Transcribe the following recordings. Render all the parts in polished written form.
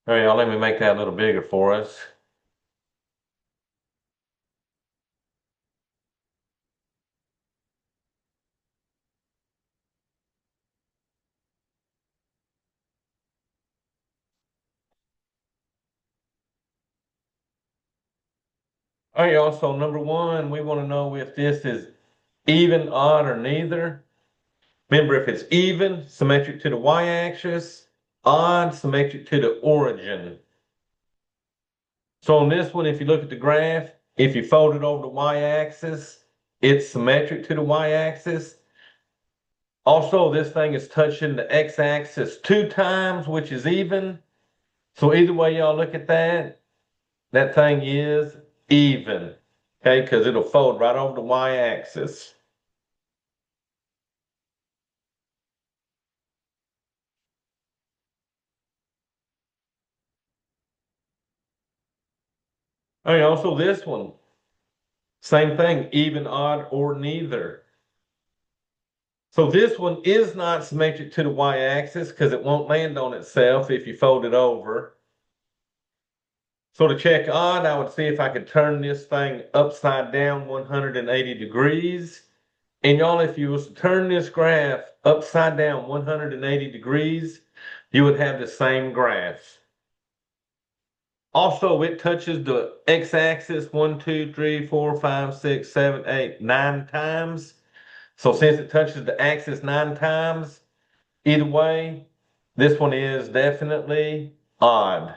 All right, y'all, let me make that a little bigger for us. All right, y'all, so number one, we want to know if this is even, odd, or neither. Remember, if it's even, symmetric to the y-axis, odd, symmetric to the origin. So on this one, if you look at the graph, if you fold it over the y-axis, it's symmetric to the y-axis. Also, this thing is touching the x-axis 2 times, which is even. So either way y'all look at that, that thing is even. Okay, because it'll fold right over the y-axis. All right, also this one, same thing, even, odd, or neither. So this one is not symmetric to the y-axis because it won't land on itself if you fold it over. So to check odd, I would see if I could turn this thing upside down 180 degrees. And y'all, if you was to turn this graph upside down 180 degrees, you would have the same graph. Also, it touches the x-axis 1, 2, 3, 4, 5, 6, 7, 8, 9 times. So since it touches the axis 9 times, either way, this one is definitely odd.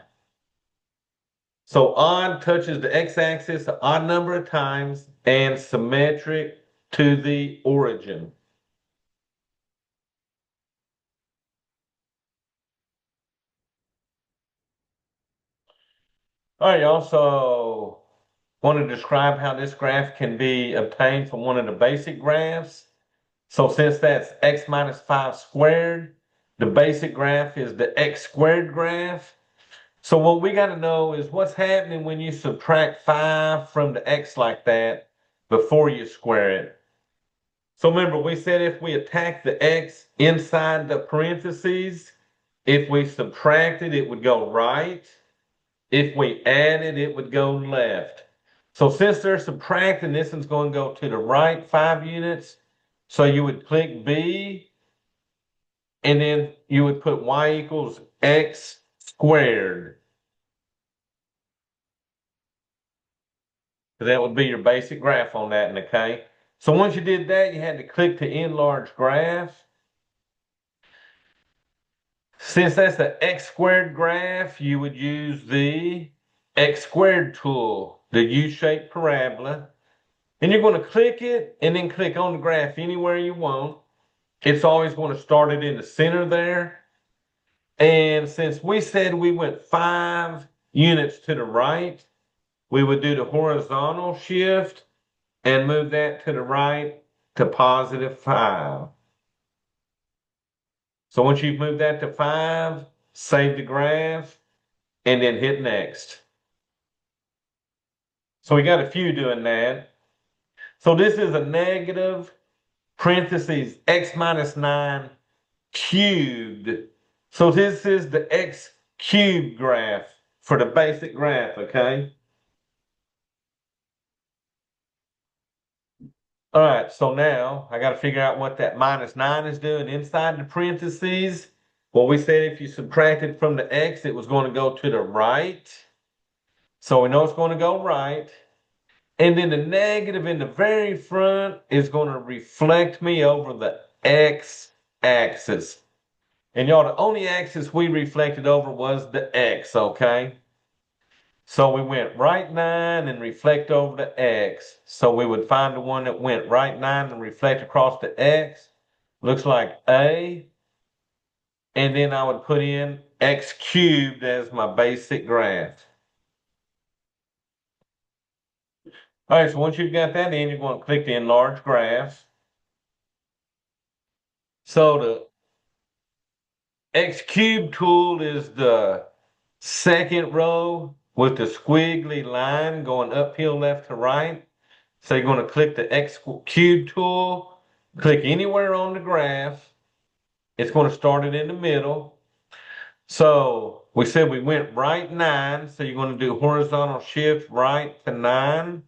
So odd touches the x-axis an odd number of times and symmetric to the origin. All right, y'all. So want to describe how this graph can be obtained from one of the basic graphs. So since that's x minus 5 squared, the basic graph is the x squared graph. So what we got to know is what's happening when you subtract 5 from the x like that before you square it. So remember, we said if we attack the x inside the parentheses, if we subtract it, it would go right. If we add it, it would go left. So since they're subtracting, this one's going to go to the right 5 units. So you would click B, and then you would put y equals x squared. That would be your basic graph on that, okay? So once you did that, you had to click to enlarge graph. Since that's the x squared graph, you would use the x squared tool, the U-shaped parabola. And you're going to click it and then click on the graph anywhere you want. It's always going to start it in the center there. And since we said we went 5 units to the right, we would do the horizontal shift and move that to the right to +5. So once you've moved that to 5, save the graph and then hit next. So we got a few doing that. So this is a negative parentheses x minus 9 cubed. So this is the x cubed graph for the basic graph, okay? All right, so now I got to figure out what that -9 is doing inside the parentheses. Well, we said if you subtracted from the x, it was going to go to the right. So we know it's going to go right. And then the negative in the very front is going to reflect me over the x axis. And y'all, the only axis we reflected over was the x, okay? So we went right 9 and reflect over the x. So we would find the one that went right 9 and reflect across the x. Looks like A. And then I would put in x cubed as my basic graph. All right, so once you've got that in, you're going to click the enlarge graph. So the x cubed tool is the second row with the squiggly line going uphill left to right. So you're going to click the x cubed tool, click anywhere on the graph. It's going to start it in the middle. So We said we went right 9, so you're going to do horizontal shift right to 9.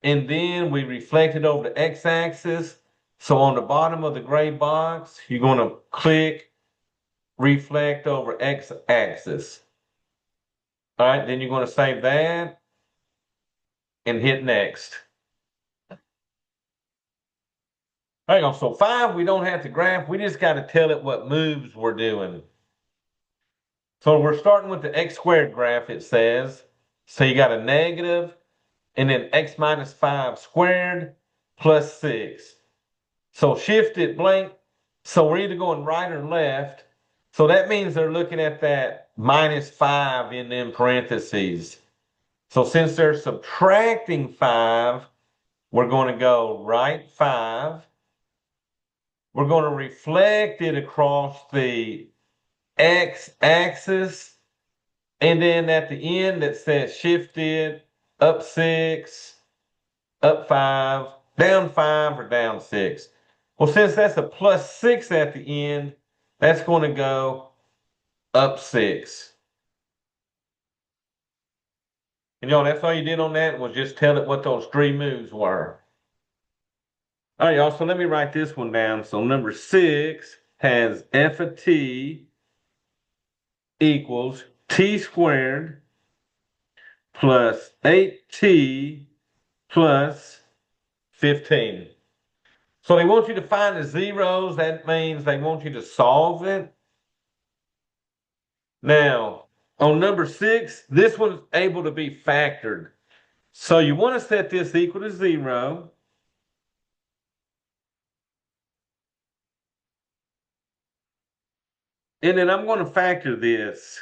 And then we reflect it over the x-axis. So on the bottom of the gray box, you're going to click reflect over x-axis. All right, then you're going to save that and hit next. Hang on, so 5, we don't have to graph. We just got to tell it what moves we're doing. So we're starting with the x squared graph, it says. So you got a negative, and then x minus 5 squared plus 6. So shift it blank. So we're either going right or left. So that means they're looking at that minus 5 in them parentheses. So since they're subtracting 5, we're going to go right 5. We're going to reflect it across the x-axis. And then at the end that says shifted, up 6, up 5, down 5, or down 6. Well, since that's a plus 6 at the end, that's going to go up 6. And y'all, that's all you did on that was just tell it what those 3 moves were. All right, y'all, so let me write this one down. So number 6 has f of t equals t squared plus 8t plus 15. So they want you to find the zeros. That means they want you to solve it. Now, on number 6, this one's able to be factored. So you want to set this equal to 0. And then I'm going to factor this.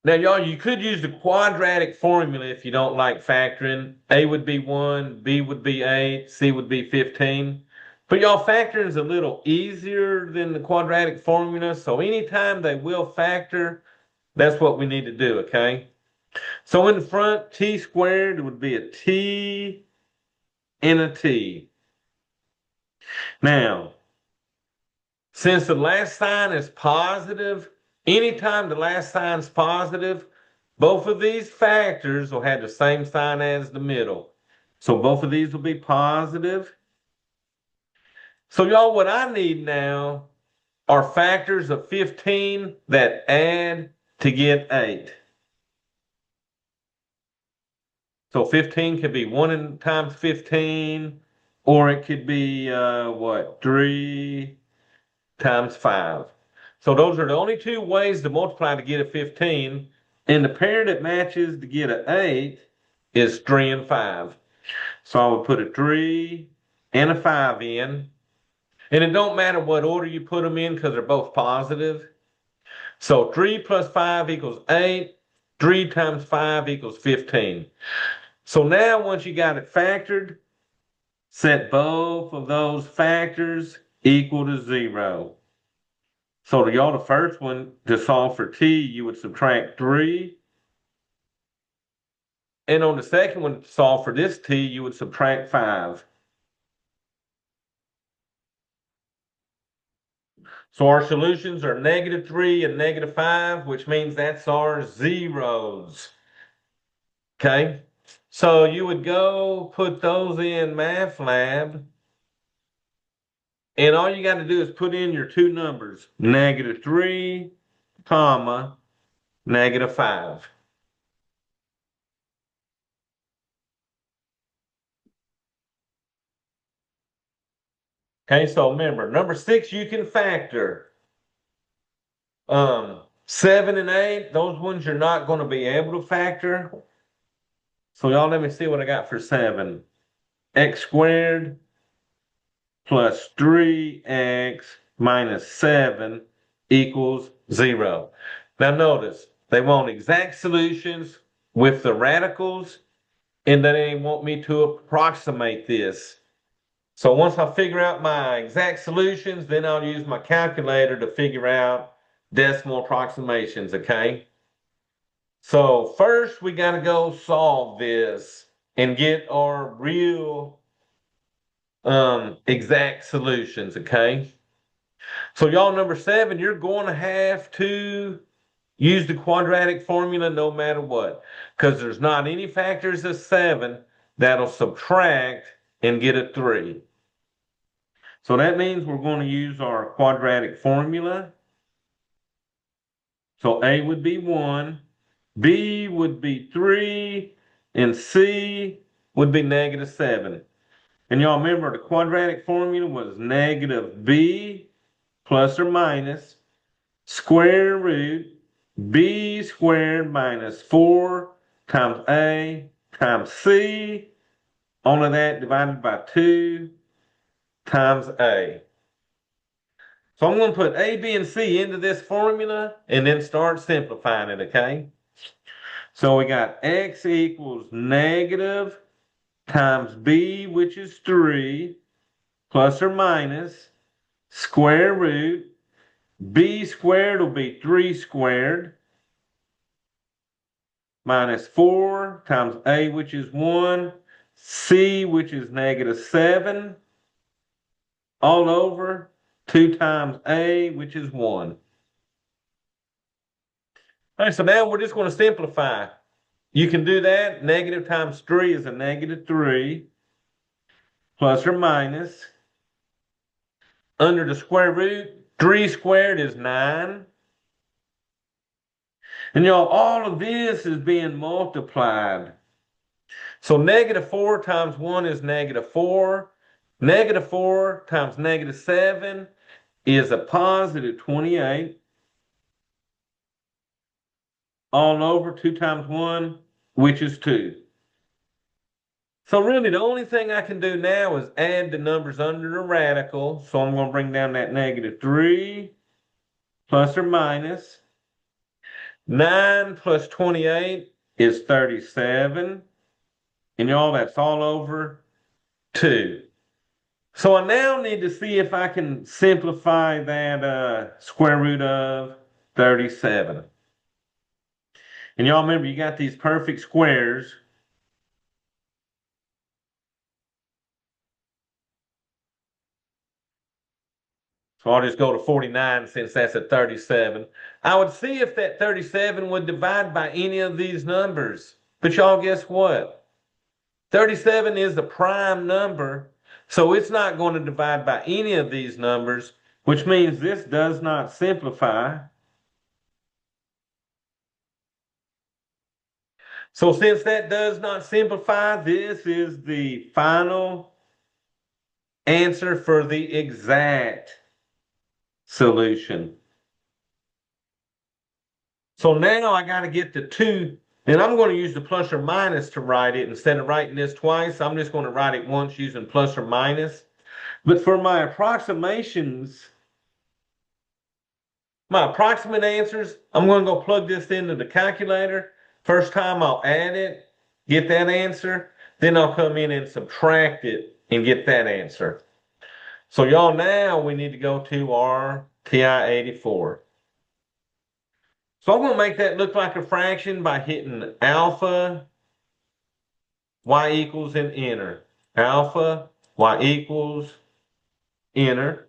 Now, y'all, you could use the quadratic formula if you don't like factoring. A would be 1, B would be 8, C would be 15. But y'all, factoring is a little easier than the quadratic formula. So anytime they will factor, that's what we need to do, okay? So in the front, t squared would be a t and a t. Now, since the last sign is positive, anytime the last sign is positive, both of these factors will have the same sign as the middle. So both of these will be positive. So y'all, what I need now are factors of 15 that add to get 8. So 15 could be 1 times 15, or it could be, 3 times 5. So those are the only 2 ways to multiply to get a 15. And the pair that matches to get an 8 is 3 and 5. So I would put a 3 and a 5 in. And it don't matter what order you put them in because they're both positive. So 3 plus 5 equals 8. 3 times 5 equals 15. So now once you got it factored, set both of those factors equal to 0. So to y'all, the first one, to solve for t, you would subtract 3. And on the second one, to solve for this t, you would subtract 5. So our solutions are -3 and -5, which means that's our zeros. Okay? So you would go put those in MathLab, and all you got to do is put in your 2 numbers, -3, comma, -5. Okay, so remember, number 6 you can factor. 7 and 8, those ones you're not going to be able to factor. So y'all let me see what I got for 7. X squared plus 3x minus 7 equals 0. Now notice, they want exact solutions with the radicals, and then they want me to approximate this. So once I figure out my exact solutions, then I'll use my calculator to figure out decimal approximations, okay? So first we got to go solve this and get our real exact solutions, okay? So y'all, number 7, you're going to have to use the quadratic formula no matter what, because there's not any factors of 7 that'll subtract and get a 3. So that means we're going to use our quadratic formula. So A would be 1, B would be 3, and C would be negative 7. And y'all remember the quadratic formula was negative B plus or minus square root B squared minus 4 times A times C, only that divided by 2 times A. So I'm going to put A, B, and C into this formula and then start simplifying it, okay? So we got X equals negative times B, which is 3, plus or minus square root. B squared will be 3 squared minus 4 times A, which is 1, C, which is negative 7, all over 2 times A, which is 1. All right, so now we're just going to simplify. You can do that. Negative times 3 is a negative 3, plus or minus. Under the square root, 3 squared is 9. And y'all, all of this is being multiplied. So negative 4 times 1 is negative 4. Negative 4 times negative 7 is a positive 28. All over 2 times 1, which is 2. So really the only thing I can do now is add the numbers under the radical. So I'm going to bring down that negative 3 plus or minus. 9 plus 28 is 37. And y'all, that's all over 2. So I now need to see if I can simplify that square root of 37. And y'all remember, you got these perfect squares. So I'll just go to 49 since that's a 37. I would see if that 37 would divide by any of these numbers. But y'all, guess what? 37 is the prime number, so it's not going to divide by any of these numbers, which means this does not simplify. So since that does not simplify, this is the final answer for the exact solution. So now I got to get the 2, and I'm going to use the plus or minus to write it. Instead of writing this twice, I'm just going to write it once using plus or minus. But for my approximations, my approximate answers, I'm going to go plug this into the calculator. First time I'll add it, get that answer. Then I'll come in and subtract it and get that answer. So y'all, now we need to go to our TI-84. So I'm going to make that look like a fraction by hitting alpha, y equals, and enter. Alpha, y equals, enter.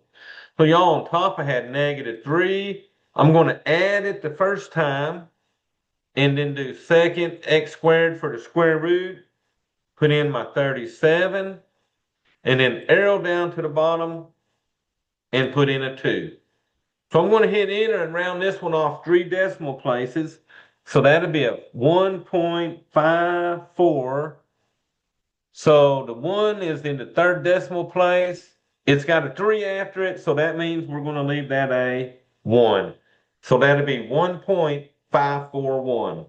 So y'all, on top I had negative 3. I'm going to add it the first time and then do second x squared for the square root. Put in my 37 and then arrow down to the bottom and put in a 2. So I'm going to hit enter and round this one off 3 decimal places. So that'll be a 1.54. So the 1 is in the 3rd decimal place. It's got a 3 after it, so that means we're going to leave that a 1. So that'll be 1.541.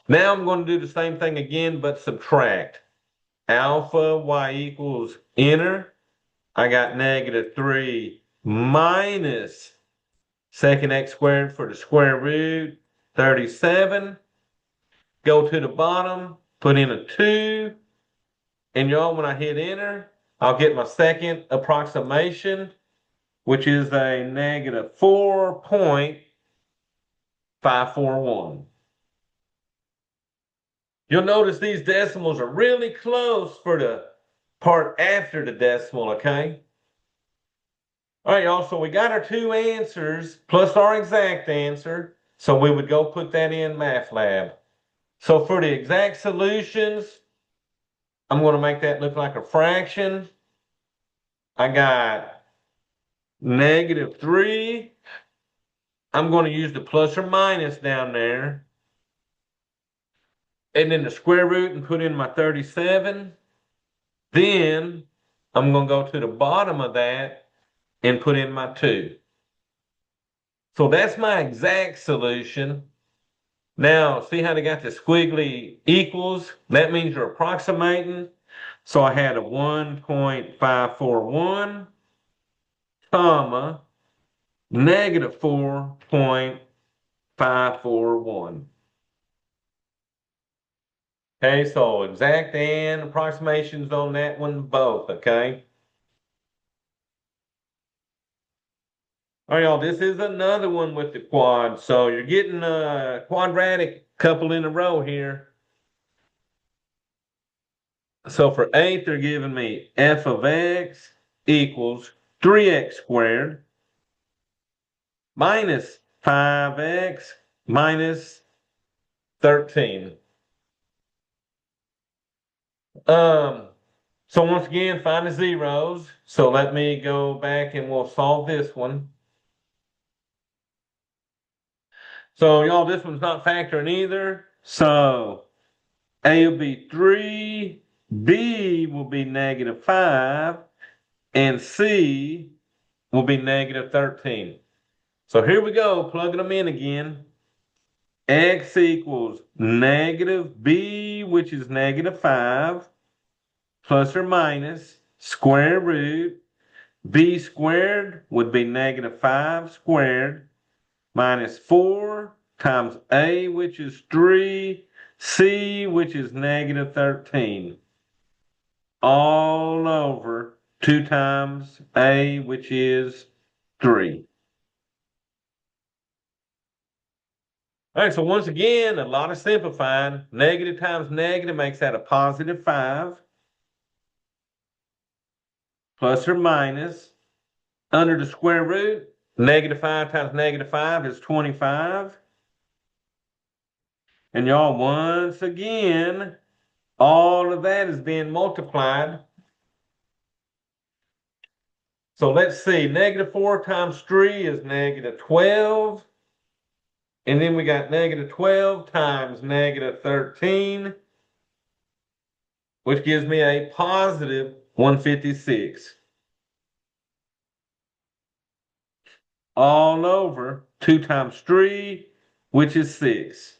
Now I'm going to do the same thing again, but subtract. Alpha y equals enter. I got negative 3 minus second x squared for the square root, 37. Go to the bottom, put in a 2. And y'all, when I hit enter, I'll get my second approximation, which is a negative 4.541. You'll notice these decimals are really close for the part after the decimal, okay? All right, y'all, so we got our two answers plus our exact answer. So we would go put that in MathLab. So for the exact solutions, I'm going to make that look like a fraction. I got -3. I'm going to use the plus or minus down there. And then the square root and put in my 37. Then I'm going to go to the bottom of that and put in my 2. So that's my exact solution. Now, see how they got the squiggly equals? That means you're approximating. So I had a 1.541, comma, -4.541. Okay, so exact and approximations on that one both, okay? All right, y'all, this is another one with the quad. So you're getting a quadratic couple in a row here. So for 8, they're giving me f of x equals 3x squared minus 5x minus 13. So once again, find the zeros. So let me go back and we'll solve this one. So y'all, this one's not factoring either. So A will be 3, B will be -5, and C will be -13. So here we go, plugging them in again. X equals -B, which is -5, plus or minus square root. B squared would be -5 squared minus 4 times A, which is 3, C, which is -13, all over 2 times A, which is 3. All right, so once again, a lot of simplifying. Negative times negative makes that a +5, plus or minus. Under the square root, -5 times -5 is 25. And y'all, once again, all of that is being multiplied. So let's see, -4 times 3 is -12. And then we got -12 times -13, which gives me a positive 156. All over 2 times 3, which is 6.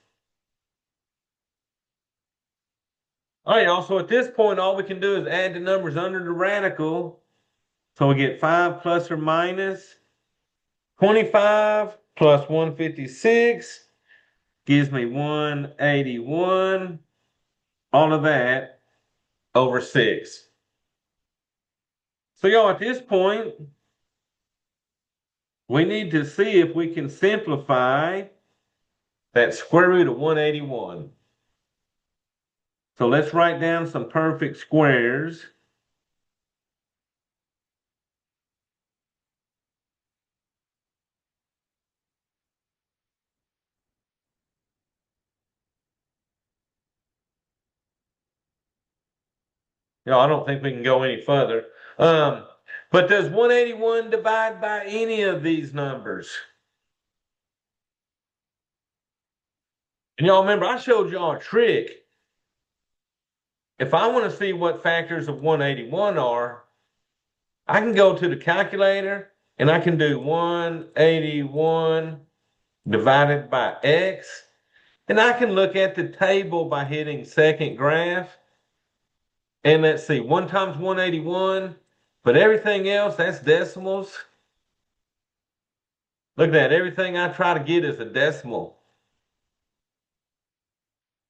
All right, y'all. So at this point, all we can do is add the numbers under the radical. So we get 5 plus or minus 25 plus 156 gives me 181. All of that over 6. So, y'all, at this point, we need to see if we can simplify that square root of 181. So let's write down some perfect squares. I don't think we can go any further. Um, but does 181 divide by any of these numbers? And y'all remember, I showed y'all a trick. If I want to see what factors of 181 are, I can go to the calculator and I can do 181 divided by x. And I can look at the table by hitting second graph. And let's see, 1 times 181, but everything else, that's decimals. Look at that, everything I try to get is a decimal.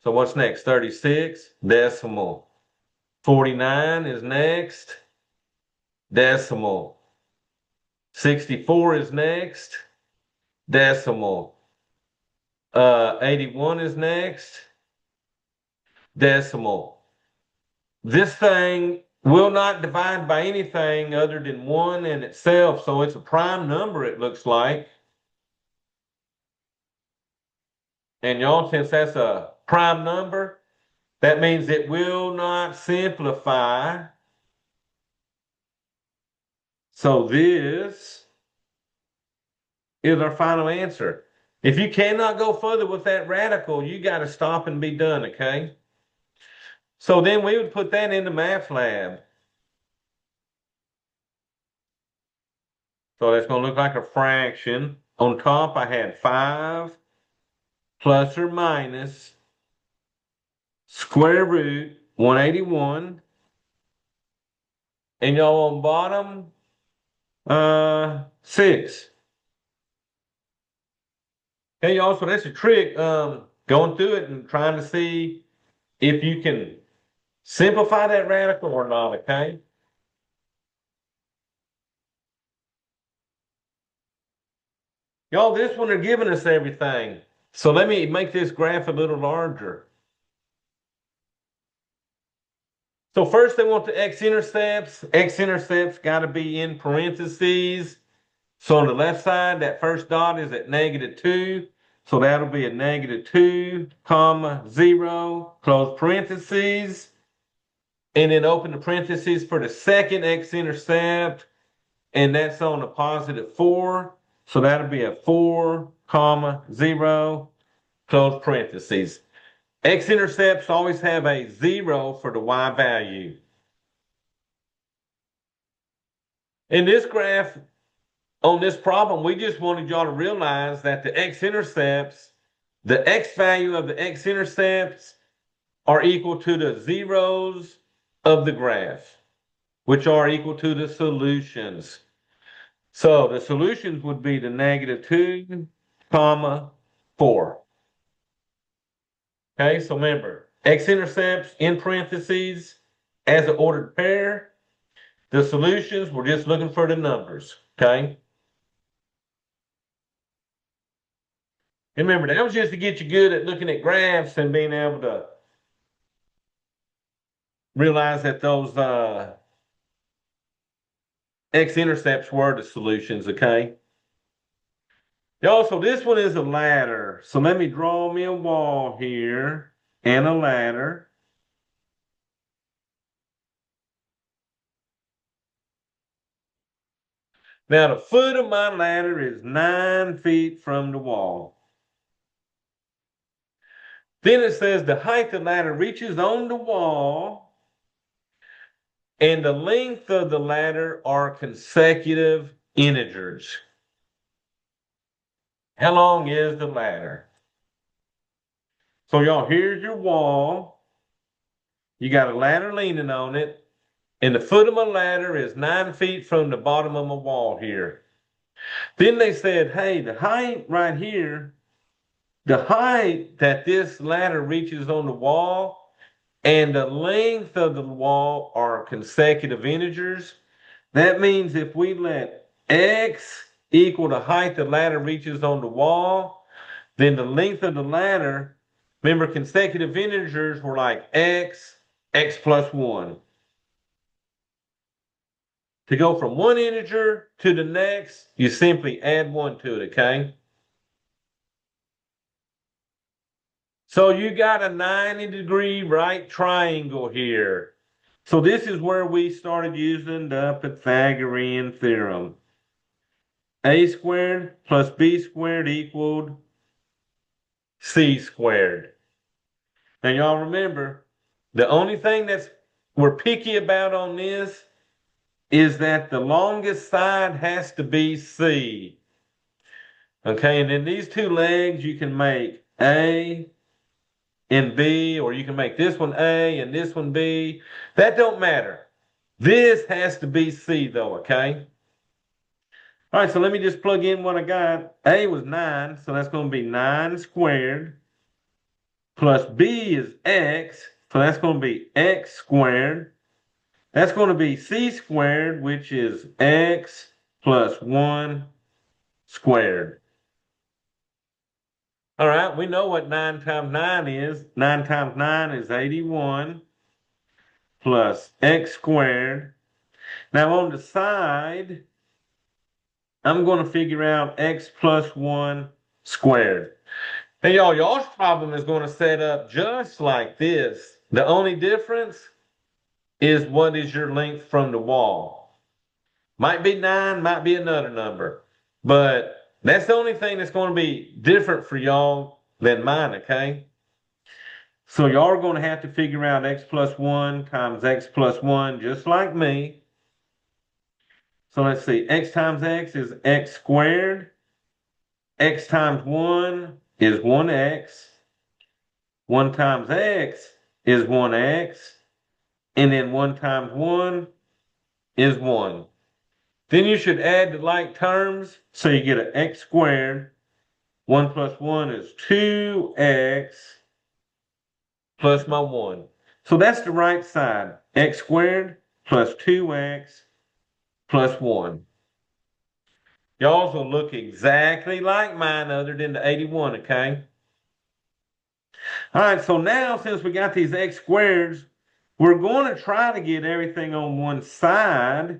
So what's next? 36, decimal. 49 is next, decimal. 64 is next, decimal. 81 is next, decimal. This thing will not divide by anything other than 1 in itself. So it's a prime number, it looks like. And y'all, since that's a prime number, that means it will not simplify. So this is our final answer. If you cannot go further with that radical, you got to stop and be done, okay? So then we would put that into math lab. So that's going to look like a fraction. On top, I had 5 plus or minus square root 181. And y'all on bottom, 6. Okay, y'all, so that's a trick, going through it and trying to see if you can simplify that radical or not, okay? Y'all, this one are giving us everything. So let me make this graph a little larger. So first they want the x-intercepts. X-intercepts got to be in parentheses. So on the left side, that first dot is at -2. So that'll be a -2, comma, 0, close parentheses. And then open the parentheses for the second x-intercept. And that's on a +4. So that'll be a 4, comma, 0, close parentheses. X-intercepts always have a 0 for the y value. In this graph, on this problem, we just wanted y'all to realize that the x-intercepts, the x value of the x-intercepts are equal to the zeros of the graph, which are equal to the solutions. So the solutions would be the -2, comma, 4. Okay, so remember, x-intercepts in parentheses as an ordered pair. The solutions, we're just looking for the numbers, okay? And remember, that was just to get you good at looking at graphs and being able to realize that those x-intercepts were the solutions, okay? Also, this one is a ladder. So let me draw me a wall here and a ladder. Now, the foot of my ladder is 9 feet from the wall. Then it says the height of the ladder reaches on the wall, and the length of the ladder are consecutive integers. How long is the ladder? So, y'all, here's your wall. You got a ladder leaning on it, and the foot of my ladder is 9 feet from the bottom of my wall here. Then they said, hey, the height right here, the height that this ladder reaches on the wall and the length of the wall are consecutive integers. That means if we let x equal the height the ladder reaches on the wall, then the length of the ladder, remember consecutive integers were like x, x plus 1. To go from one integer to the next, you simply add 1 to it, okay? So you got a 90-degree right triangle here. So this is where we started using the Pythagorean theorem. A squared plus b squared equaled c squared. And y'all remember, the only thing that's we're picky about on this is that the longest side has to be c. Okay, and then these two legs you can make a and B, or you can make this one A and this one B. That don't matter. This has to be C though, okay? All right, so let me just plug in what I got. A was 9, so that's going to be 9 squared. Plus B is X, so that's going to be X squared. That's going to be C squared, which is X plus 1 squared. All right, we know what 9 times 9 is. 9 times 9 is 81. plus x squared. Now on the side, I'm going to figure out x plus 1 squared. Now y'all's problem is going to set up just like this. The only difference is what is your length from the wall. Might be 9, might be another number. But that's the only thing that's going to be different for y'all than mine, okay? So y'all are going to have to figure out x plus 1 times x plus 1 just like me. So let's see, x times x is x squared. X times 1 is 1x. 1 times x is 1x. And then 1 times 1 is 1. Then you should add the like terms, so you get an x squared. 1 plus 1 is 2x plus my 1. So that's the right side. X squared plus 2x plus 1. Y'all's will look exactly like mine other than the 81, okay? All right, so now since we got these x squareds, we're going to try to get everything on one side.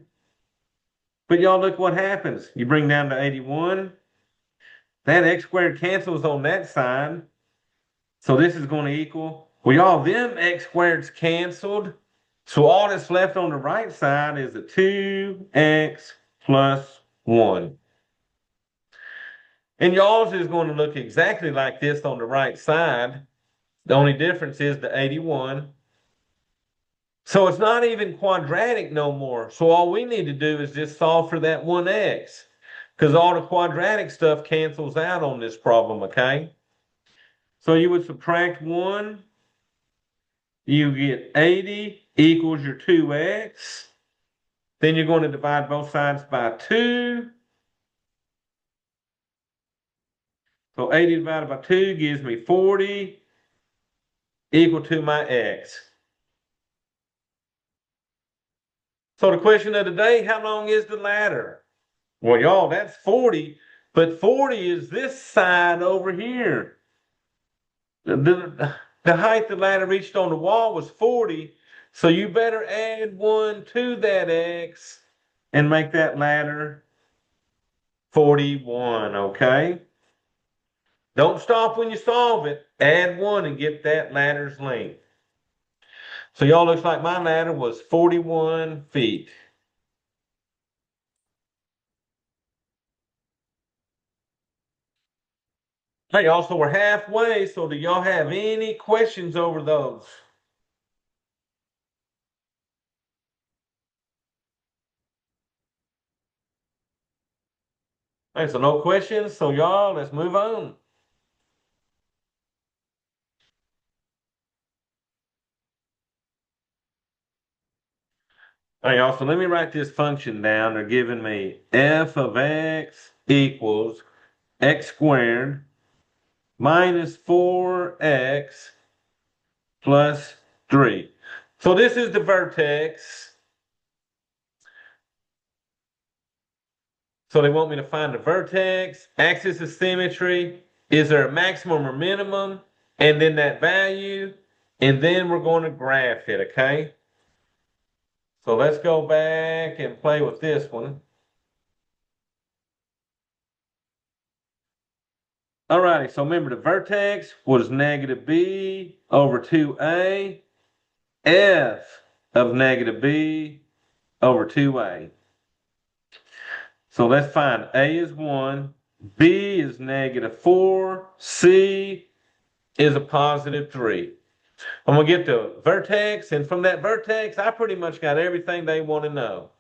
But y'all look what happens. You bring down to 81. That x squared cancels on that side. So this is going to equal, well, y'all, them x squareds canceled. So all that's left on the right side is a 2x plus 1. And y'all's is going to look exactly like this on the right side. The only difference is the 81. So it's not even quadratic no more. So all we need to do is just solve for that 1x. Because all the quadratic stuff cancels out on this problem, okay? So you would subtract 1. You get 80 equals your 2x. Then you're going to divide both sides by 2. So 80 divided by 2 gives me 40 equal to my x. So the question of the day, how long is the ladder? Well, y'all, that's 40, but 40 is this side over here. The height the ladder reached on the wall was 40, so you better add 1 to that x and make that ladder 41, okay? Don't stop when you solve it. Add 1 and get that ladder's length. So y'all, looks like my ladder was 41 feet. Hey, y'all, so we're halfway, so do y'all have any questions over those? Hey, so no questions, so y'all, let's move on. All right, y'all, so let me write this function down. They're giving me f of x equals x squared minus 4x plus 3. So this is the vertex. So they want me to find the vertex, axis of symmetry, is there a maximum or minimum, and then that value, and then we're going to graph it, okay? So let's go back and play with this one. All righty, so remember the vertex was negative b over 2a, f of negative b over 2a. So let's find a is 1, b is negative 4, c is a positive 3. I'm going to get the vertex, and from that vertex, I pretty much got everything they want to know.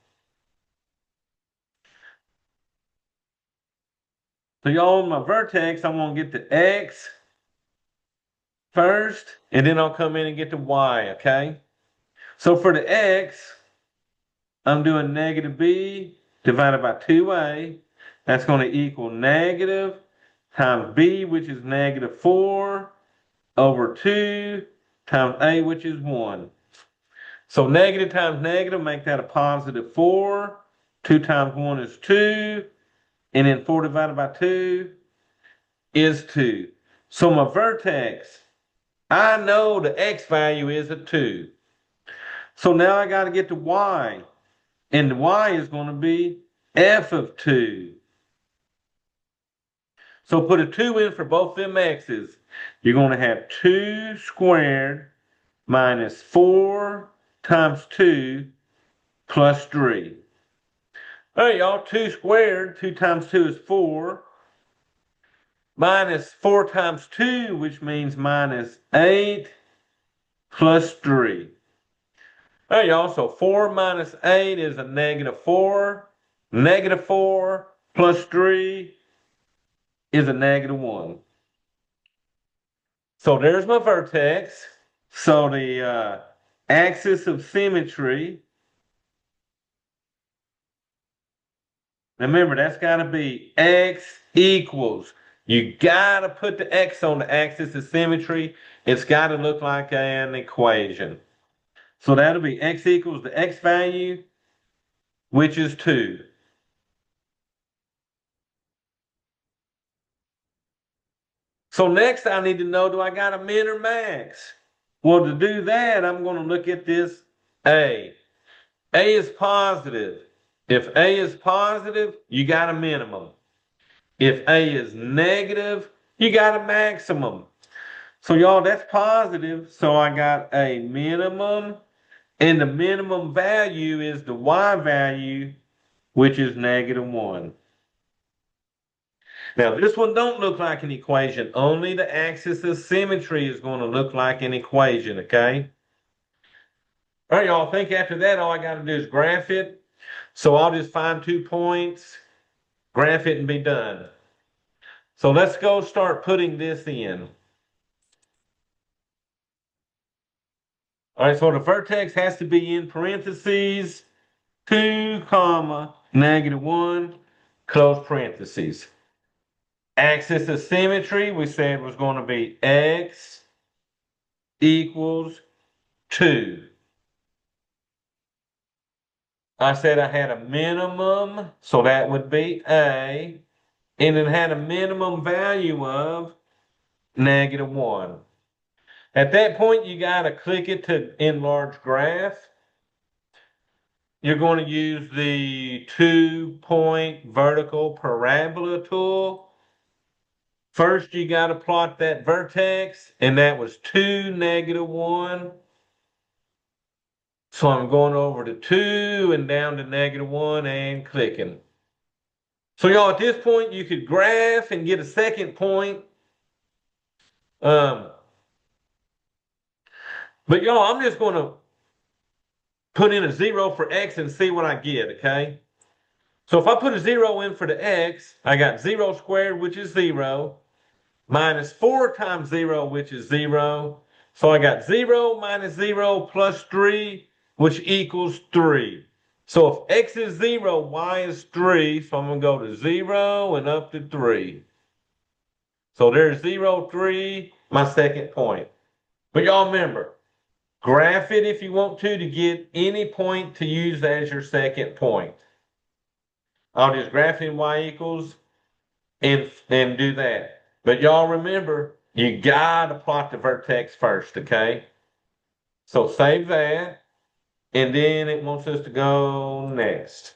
So y'all, on my vertex, I'm going to get the x first, and then I'll come in and get the y, okay? So for the x, I'm doing negative b divided by 2a. That's going to equal negative times b, which is negative 4, over 2 times a, which is 1. So negative times negative, make that a positive 4. 2 times 1 is 2. And then 4 divided by 2 is 2. So my vertex, I know the x value is a 2. So now I got to get to y. And the y is going to be f of 2. So put a 2 in for both them x's. You're going to have 2 squared minus 4 times 2 plus 3. All right, y'all, 2 squared, 2 times 2 is 4, minus 4 times 2, which means minus 8 plus 3. All right, y'all, so 4 minus 8 is a negative 4. Negative 4 plus 3 is a negative 1. So there's my vertex. So the axis of symmetry, remember that's got to be x equals. You got to put the x on the axis of symmetry. It's got to look like an equation. So that'll be x equals the x value, which is 2. So next I need to know, do I got a min or max? Well, to do that, I'm going to look at this A. A is positive. If A is positive, you got a minimum. If A is negative, you got a maximum. So y'all, that's positive. So I got a minimum, and the minimum value is the y value, which is negative 1. Now, this one don't look like an equation. Only the axis of symmetry is going to look like an equation, okay? All right, y'all, I think after that, all I got to do is graph it. So I'll just find 2 points, graph it, and be done. So let's go start putting this in. All right, so the vertex has to be in parentheses, 2 comma, negative 1, close parentheses. Axis of symmetry, we said was going to be x equals 2. I said I had a minimum, so that would be A, and it had a minimum value of negative 1. At that point, you got to click it to enlarge graph. You're going to use the 2-point vertical parabola tool. First, you got to plot that vertex, and that was 2, negative 1. So I'm going over to 2 and down to negative 1 and clicking. So y'all, at this point, you could graph and get a second point. But y'all, I'm just going to put in a 0 for x and see what I get, okay? So if I put a 0 in for the x, I got 0 squared, which is 0, minus 4 times 0, which is 0. So I got 0 minus 0 plus 3, which equals 3. So if x is 0, y is 3. So I'm going to go to 0 and up to 3. So there's 0, 3, my second point. But y'all remember, graph it if you want to get any point to use as your second point. I'll just graph in y equals and do that. But y'all remember, you gotta plot the vertex first, okay? So save that, and then it wants us to go next.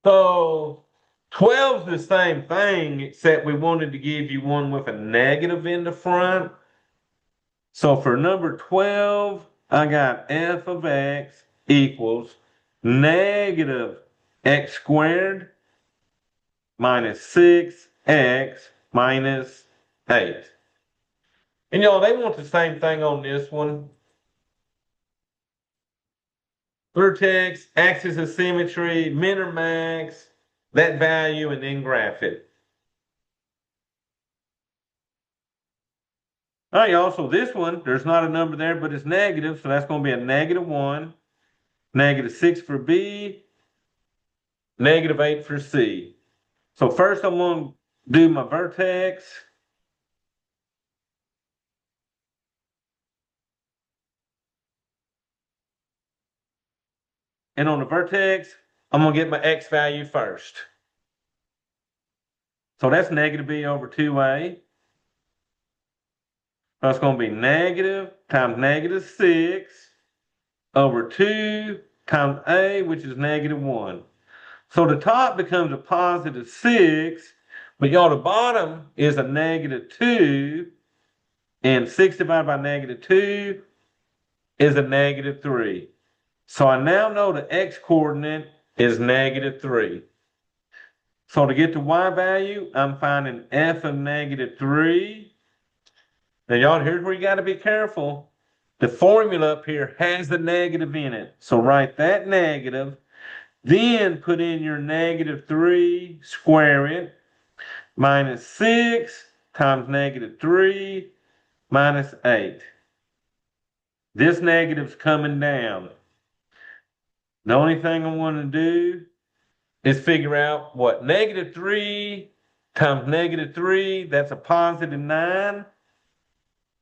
So 12 is the same thing, except we wanted to give you one with a negative in the front. So for number 12, I got f of x equals negative x squared minus 6x minus 8. And y'all, they want the same thing on this one. Vertex, axis of symmetry, min or max, that value, and then graph it. All right, y'all, so this one, there's not a number there, but it's negative, so that's going to be a negative 1, negative 6 for B, negative 8 for C. So first I'm going to do my vertex. And on the vertex, I'm going to get my x value first. So that's negative b over 2a. So it's going to be negative times negative 6 over 2 times a, which is negative 1. So the top becomes a positive 6, but y'all, the bottom is a negative 2, and 6 divided by negative 2 is a negative 3. So I now know the x-coordinate is negative 3. So to get the y value, I'm finding f of negative 3. Now, y'all, here's where you got to be careful. The formula up here has the negative in it. So write that negative, then put in your negative 3, square it, minus 6 times negative 3 minus 8. This negative's coming down. The only thing I want to do is figure out what negative 3 times negative 3, that's a positive 9.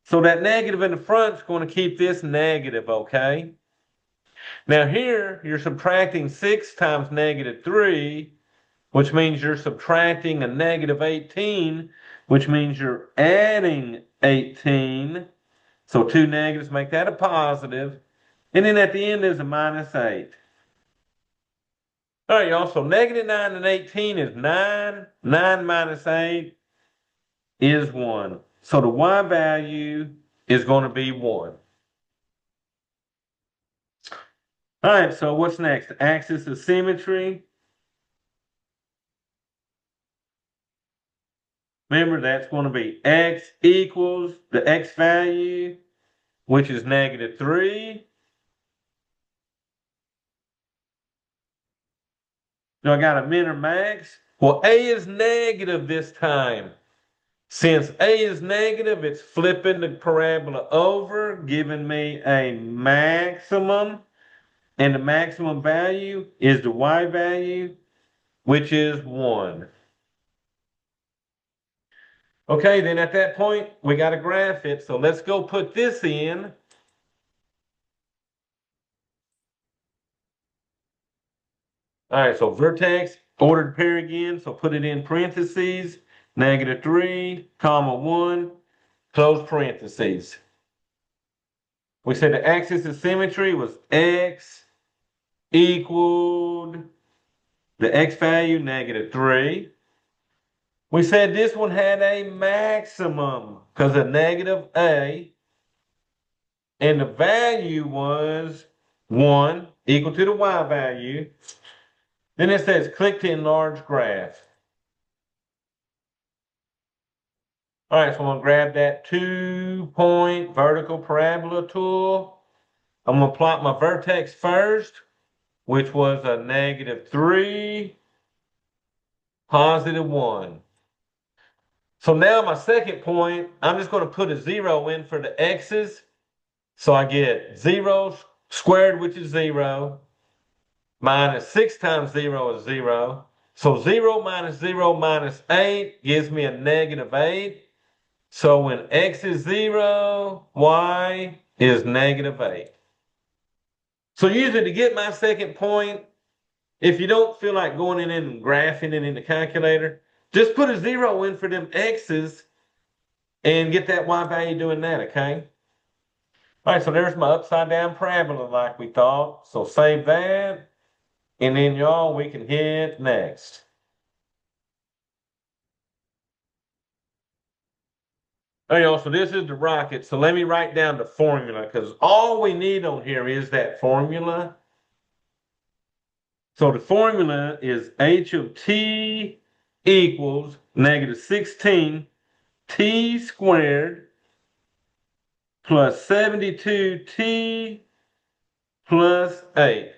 So that negative in the front is going to keep this negative, okay? Now here, you're subtracting 6 times negative 3, which means you're subtracting a negative 18, which means you're adding 18. So two negatives make that a positive. And then at the end is a minus 8. All right, y'all, so negative 9 and 18 is 9. 9 minus 8 is 1. So the y value is going to be 1. All right, so what's next? Axis of symmetry. Remember, that's going to be x equals the x value, which is negative 3. Do I got a min or max? Well, a is negative this time. Since a is negative, it's flipping the parabola over, giving me a maximum. And the maximum value is the y value, which is 1. Okay, then at that point, we got to graph it. So let's go put this in. All right, so vertex, ordered pair again. So put it in parentheses, negative 3, comma 1, close parentheses. We said the axis of symmetry was x equaled the x value, negative 3. We said this one had a maximum because of negative a. And the value was 1 equal to the y value. Then it says click to enlarge graph. All right, so I'm going to grab that 2-point vertical parabola tool. I'm going to plot my vertex first, which was a negative 3, positive 1. So now my second point, I'm just going to put a 0 in for the x's. So I get 0 squared, which is 0, minus 6 times 0 is 0. So 0 minus 8 gives me a negative 8. So when x is 0, y is negative 8. So usually to get my second point, if you don't feel like going in and graphing it in the calculator, just put a 0 in for them x's and get that y value doing that, okay? All right, so there's my upside down parabola like we thought. So save that. And then y'all, we can hit next. All right, y'all, so this is the rocket. So let me write down the formula because all we need on here is that formula. So the formula is h of t equals negative 16 t squared plus 72t plus 8.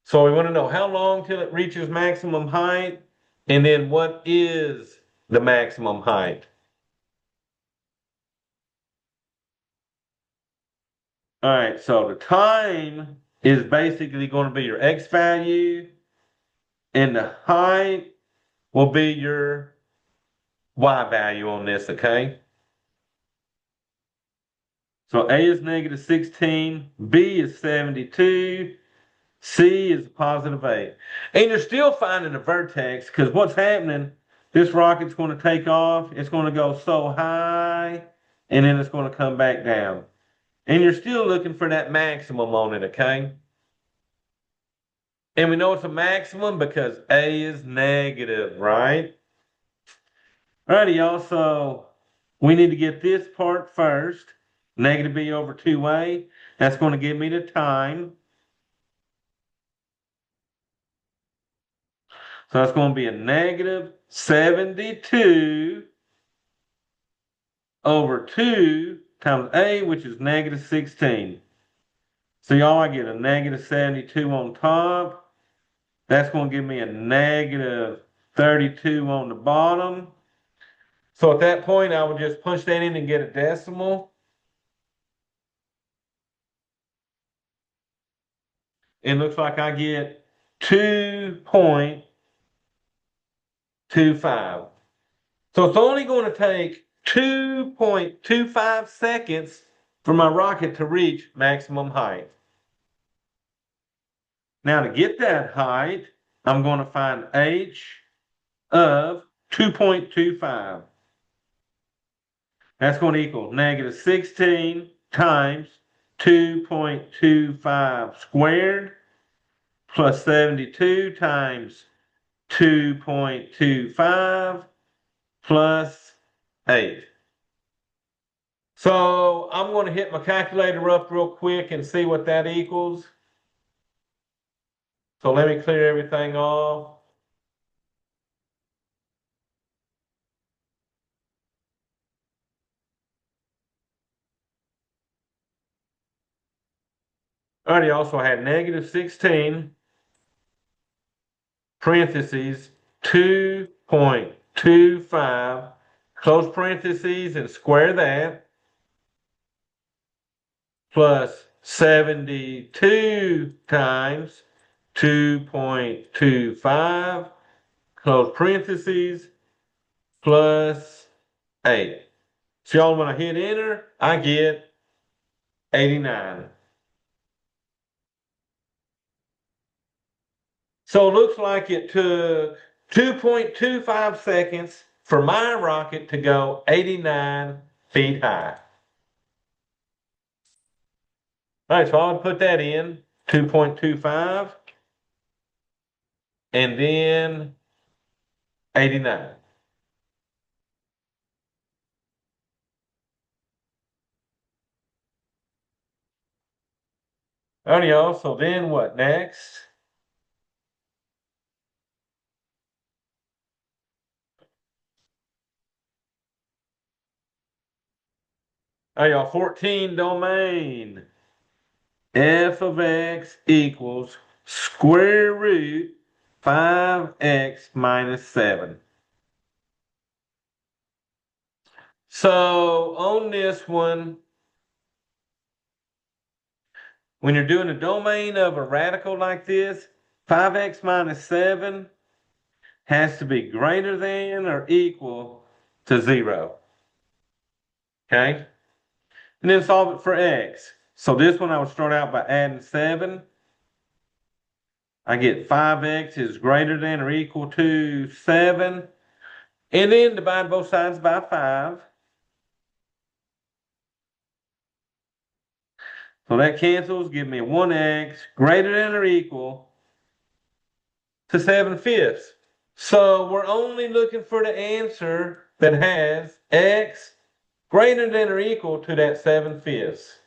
So we want to know how long till it reaches maximum height, and then what is the maximum height. All right, so the time is basically going to be your x value, and the height will be your y value on this, okay? So A is negative 16, B is 72, C is positive 8. And you're still finding the vertex because what's happening, this rocket's going to take off. It's going to go so high and then it's going to come back down. And you're still looking for that maximum on it, okay? And we know it's a maximum because A is negative, right? Alrighty, y'all, so we need to get this part first. Negative B over 2A. That's going to give me the time. So that's going to be a negative 72 over 2 times A, which is negative 16. So y'all, I get a negative 72 on top. That's going to give me a negative 32 on the bottom. So at that point, I would just punch that in and get a decimal. It looks like I get 2.25. So it's only going to take 2.25 seconds for my rocket to reach maximum height. Now to get that height, I'm going to find h of 2.25. That's going to equal negative 16 times 2.25 squared plus 72 times 2.25 plus 8. So I'm going to hit my calculator up real quick and see what that equals. So let me clear everything off. I already also had negative 16 parentheses 2.25 close parentheses and square that plus 72 times 2.25 close parentheses plus 8. So y'all, when I hit enter, I get 89. So it looks like it took 2.25 seconds for my rocket to go 89 feet high. All right, so I would put that in 2.25 and then 89. All right, y'all, so then what next? All right, y'all, 14 domain. F of x equals square root 5x minus 7. So on this one, when you're doing a domain of a radical like this, 5x minus 7 has to be greater than or equal to 0. Okay? And then solve it for x. So this one I would start out by adding 7. I get 5x is greater than or equal to 7. And then divide both sides by 5. So that cancels, give me 1x greater than or equal to 7/5. So we're only looking for the answer that has x greater than or equal to that 7/5.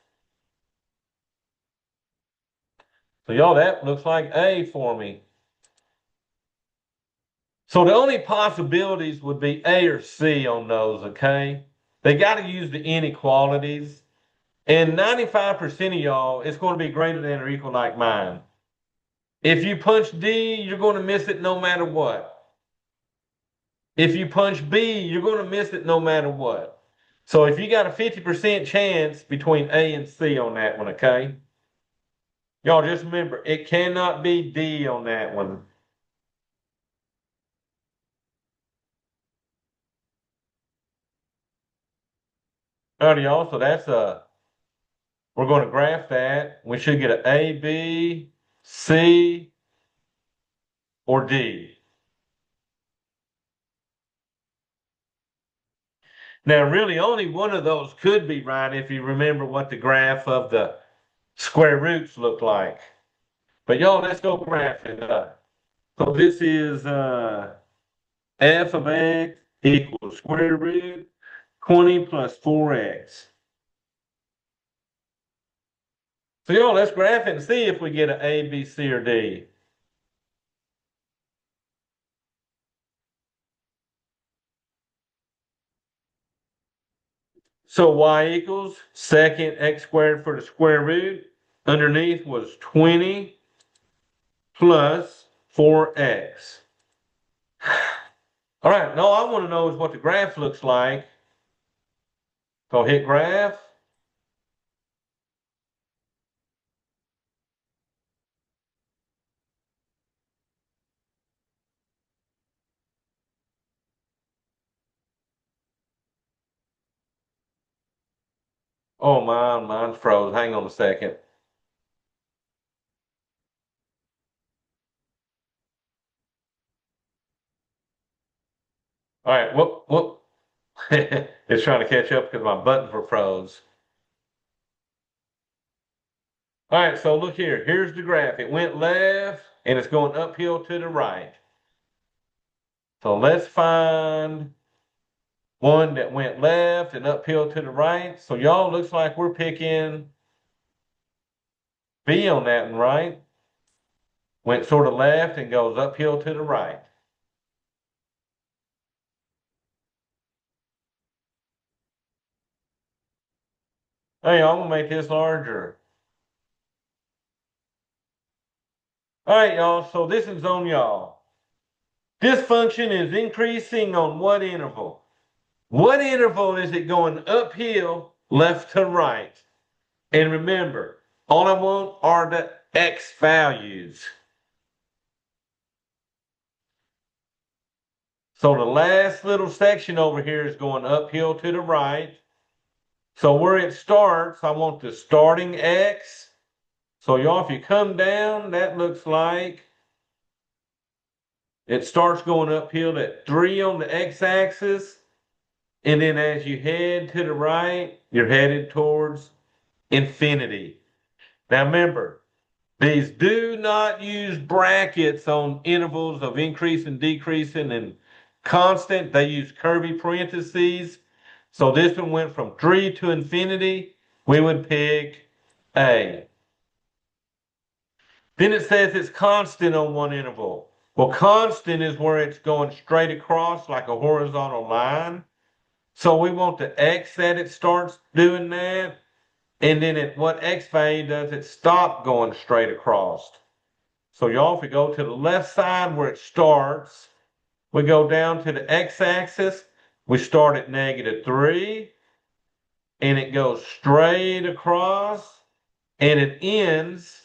So y'all, that looks like A for me. So the only possibilities would be A or C on those, okay? They got to use the inequalities. And 95% of y'all, it's going to be greater than or equal like mine. If you punch D, you're going to miss it no matter what. If you punch B, you're going to miss it no matter what. So if you got a 50% chance between A and C on that one, okay? Y'all just remember, it cannot be D on that one. All right, y'all, so we're going to graph that. We should get an A, B, C, or D. Now, really, only one of those could be right if you remember what the graph of the square roots look like. But y'all, let's go graph it up. So this is f of x equals square root 20 plus 4x. So y'all, let's graph it and see if we get an A, B, C, or D. So y equals second x squared for the square root. Underneath was 20 plus 4x. All right, now I want to know is what the graph looks like. So hit graph. Oh, mine's froze. Hang on a second. All right, whoop. It's trying to catch up because my buttons were froze. All right, so look here. Here's the graph. It went left and it's going uphill to the right. So let's find one that went left and uphill to the right. So y'all looks like we're picking B on that one, right? Went sort of left and goes uphill to the right. Hey, I'm gonna make this larger. All right, y'all. So this is on y'all. This function is increasing on what interval? What interval is it going uphill, left to right? And remember, all I want are the x values. So the last little section over here is going uphill to the right. So where it starts, I want the starting x. So y'all, if you come down, that looks like it starts going uphill at 3 on the x-axis. And then as you head to the right, you're headed towards infinity. Now remember, these do not use brackets on intervals of increasing, decreasing, and constant. They use curvy parentheses. So this one went from 3 to infinity. We would pick A. Then it says it's constant on one interval. Well, constant is where it's going straight across like a horizontal line. So we want the x that it starts doing that. And then what x value does, it stop going straight across. So y'all, if we go to the left side where it starts, we go down to the x-axis. We start at -3, and it goes straight across, and it ends,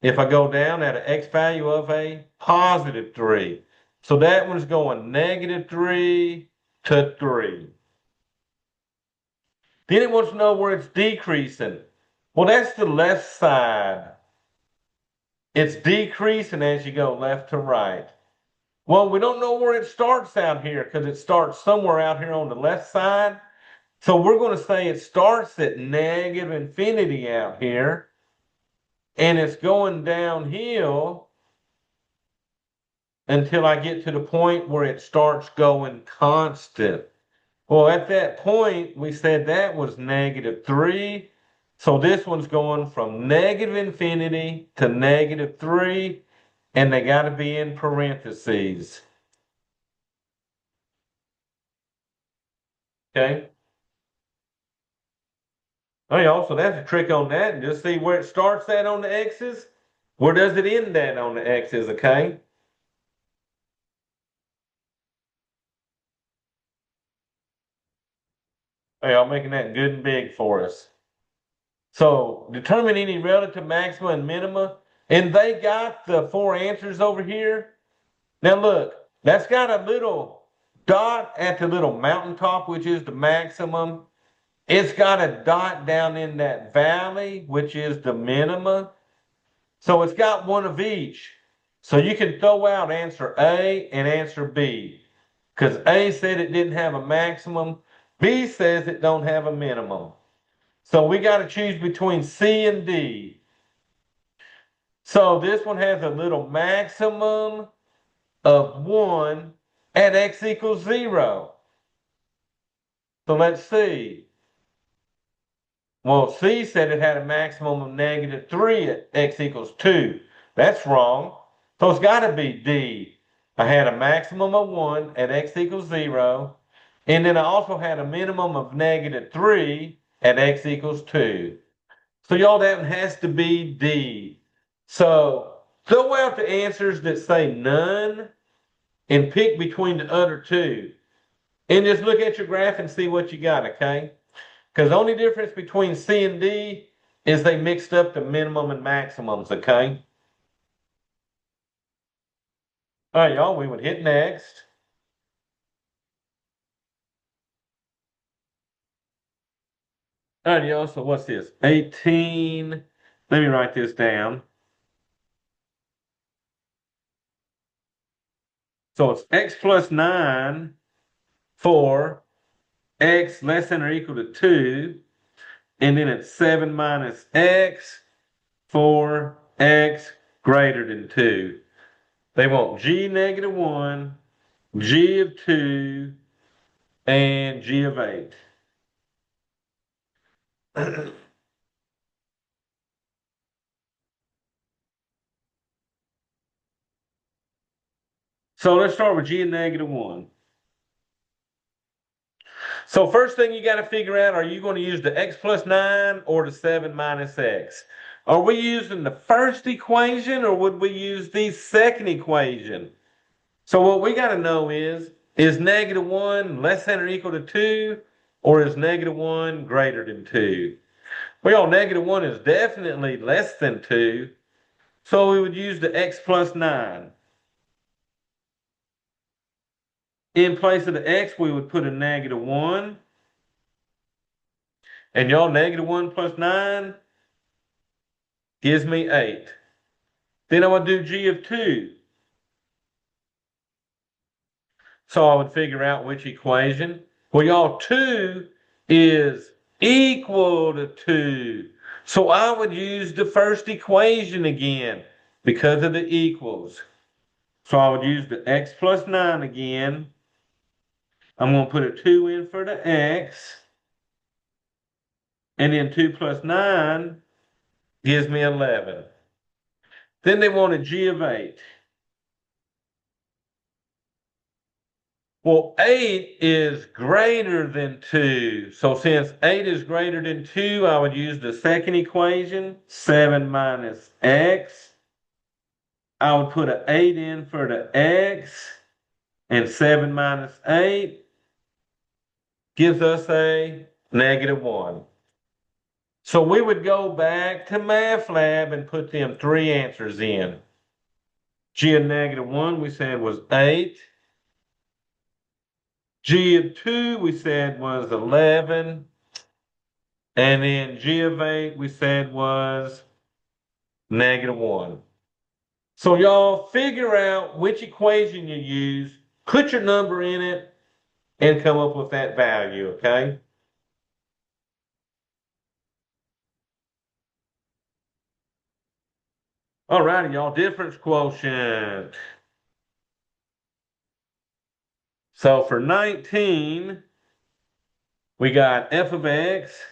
if I go down, at an x value of a +3. So that one's going -3 to 3. Then it wants to know where it's decreasing. Well, that's the left side. It's decreasing as you go left to right. Well, we don't know where it starts out here because it starts somewhere out here on the left side. So we're going to say it starts at negative infinity out here and it's going downhill until I get to the point where it starts going constant. Well, at that point, we said that was -3. So this one's going from negative infinity to -3, and they got to be in parentheses. Okay? Oh, yeah, so that's a trick on that. And just see where it starts at on the x's. Where does it end at on the x's, okay? Hey, I'm making that good and big for us. So determine any relative maxima and minima. And they got the 4 answers over here. Now look, that's got a little dot at the little mountaintop, which is the maximum. It's got a dot down in that valley, which is the minima. So it's got one of each. So you can throw out answer A and answer B. Because A said it didn't have a maximum. B says it don't have a minimum. So we got to choose between C and D. So this one has a little maximum of 1 at x equals 0. So let's see. Well, C said it had a maximum of -3 at x equals 2. That's wrong. So it's got to be D. I had a maximum of 1 at x equals 0. And then I also had a minimum of -3 at x equals 2. So y'all, that has to be D. So throw out the answers that say none and pick between the other two. And just look at your graph and see what you got, okay? Because the only difference between C and D is they mixed up the minimum and maximums, okay? All right, y'all, we would hit next. All right, y'all, so what's this? 18. Let me write this down. So it's x plus 9 for x less than or equal to 2. And then it's 7 minus x for x greater than 2. They want g -1, g of 2, and g of 8. So let's start with g of -1. So first thing you got to figure out, are you going to use the x plus 9 or the 7 minus x? Are we using the first equation or would we use the second equation? So what we got to know is -1 less than or equal to 2 or is -1 greater than 2? Well, -1 is definitely less than 2, so we would use the x plus 9. In place of the x, we would put a -1. And y'all, -1 plus 9 gives me 8. Then I would do g of 2. So I would figure out which equation. Well, y'all, 2 is equal to 2. So I would use the first equation again because of the equals. So I would use the x plus 9 again. I'm going to put a 2 in for the x. And then 2 plus 9 gives me 11. Then they want a g of 8. Well, 8 is greater than 2. So since 8 is greater than 2, I would use the second equation, 7 minus x. I would put an 8 in for the x, and 7 minus 8 gives us a -1. So we would go back to Math Lab and put them three answers in. G of -1 we said was 8. G of 2 we said was 11. And then G of 8 we said was -1. So y'all figure out which equation you use, put your number in it, and come up with that value, okay? All righty, y'all, difference quotient. So for 19, we got f of x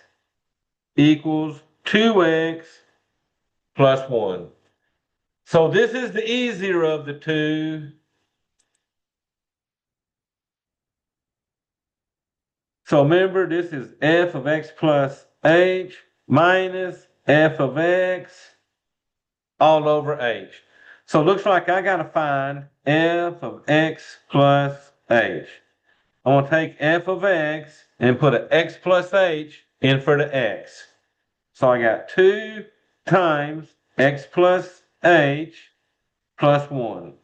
equals 2x plus 1. So this is the easier of the two. So remember, this is f of x plus h minus f of x all over h. So it looks like I got to find f of x plus h. I want to take f of x and put an x plus h in for the x. So I got 2 times x plus h plus 1.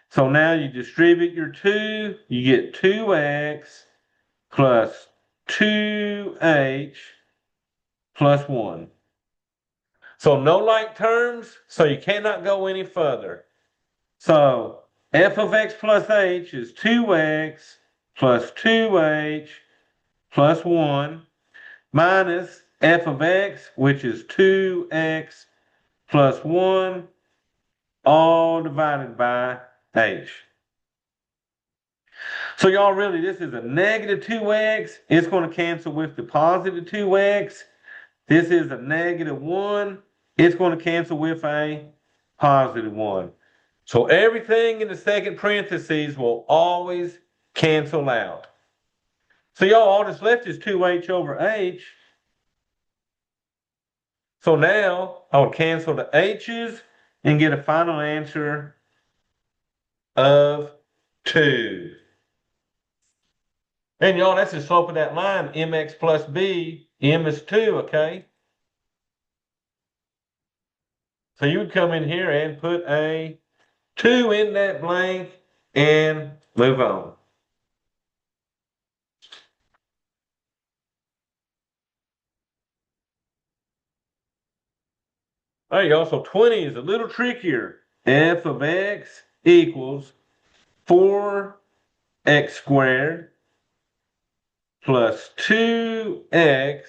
So now you distribute your 2, you get 2x plus 2h plus 1. So no like terms, so you cannot go any further. So f of x plus h is 2x plus 2h plus 1 minus f of x, which is 2x plus 1, all divided by h. So y'all really, this is a negative 2x. It's going to cancel with the positive 2x. This is a negative 1. It's going to cancel with a positive 1. So everything in the second parentheses will always cancel out. So y'all, all that's left is 2h over h. So now I would cancel the h's and get a final answer of 2. And y'all, that's the slope of that line, mx plus b. M is 2, okay? So you would come in here and put a 2 in that blank and move on. All right, y'all, so 20 is a little trickier. F of x equals 4x squared plus 2x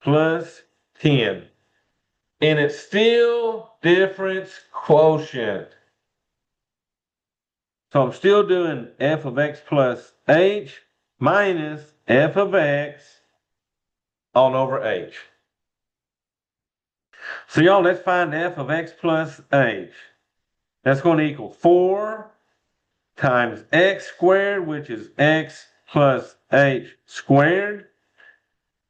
plus 10. And it's still difference quotient. So I'm still doing f of x plus h minus f of x all over h. So y'all, let's find f of x plus h. That's going to equal 4 times x squared, which is x plus h squared,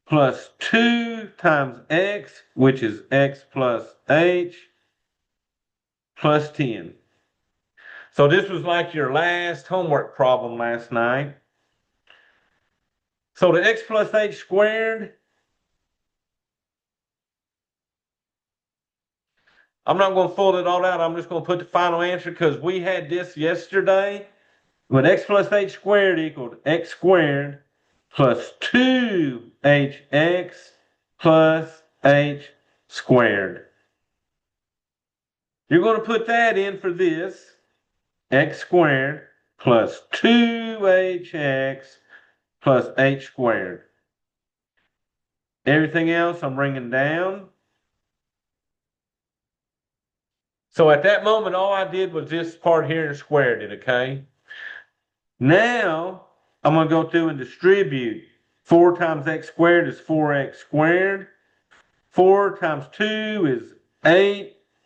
plus 2 times x, which is x plus h, plus 10. So this was like your last homework problem last night. So the x plus h squared, I'm not going to fold it all out. I'm just going to put the final answer because we had this yesterday. But x plus h squared equaled x squared plus 2hx plus h squared. You're going to put that in for this. X squared plus 2hx plus h squared. Everything else I'm bringing down. So at that moment, all I did was this part here and squared it, okay? Now, I'm going to go through and distribute. 4 times x squared is 4x squared. 4 times 2 is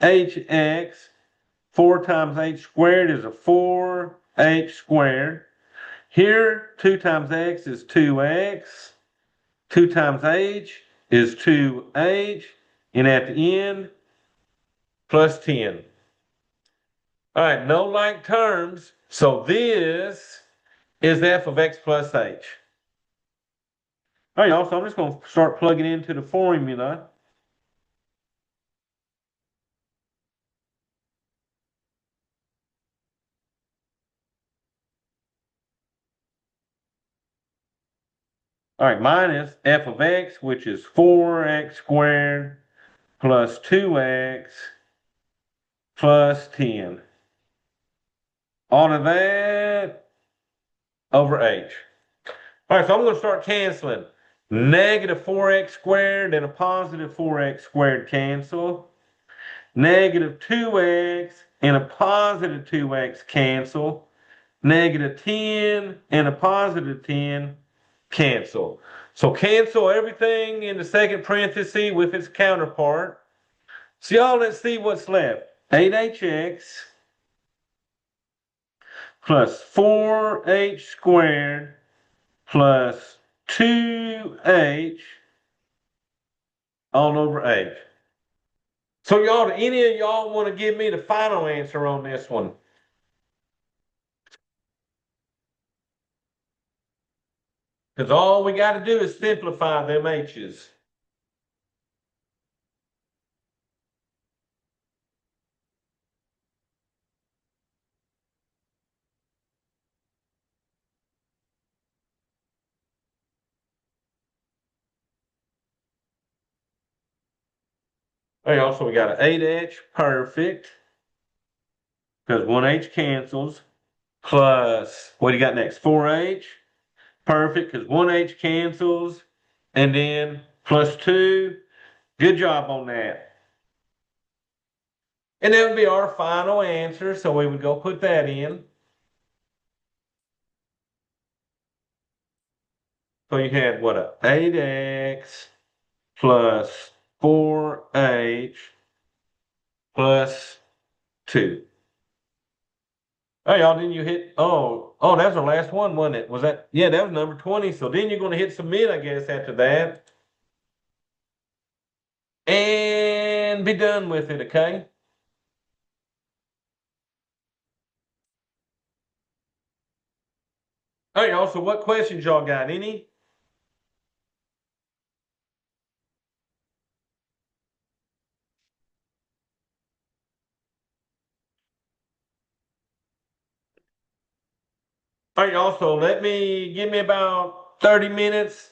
8hx. 4 times h squared is a 4h squared. Here, 2 times x is 2x. 2 times h is 2h. And at the end, plus 10. All right, no like terms. So this is f of x plus h. All right, y'all, so I'm just going to start plugging into the formula. All right, minus f of x, which is 4x squared plus 2x plus 10. All of that over h. All right, so I'm going to start canceling. Negative 4x squared and a positive 4x squared cancel. Negative 2x and a positive 2x cancel. Negative 10 and a positive 10 cancel. So cancel everything in the second parenthesis with its counterpart. So y'all, let's see what's left. 8hx plus 4h squared plus 2h all over h. So y'all, do any of y'all want to give me the final answer on this one? Because all we got to do is simplify them h's. Hey, also we got an 8h, perfect. Because 1h cancels. Plus, what do you got next? 4h. Perfect, because 1H cancels, and then plus 2. Good job on that. And that would be our final answer, so we would go put that in. So you had what, a 8x plus 4h plus 2. Oh, y'all, didn't you hit? Oh, that was the last one, wasn't it? Was that? Yeah, that was number 20. So then you're going to hit submit, I guess, after that, and be done with it, okay? All right, y'all. So what questions y'all got? Any? All right, y'all. So give me about 30 minutes.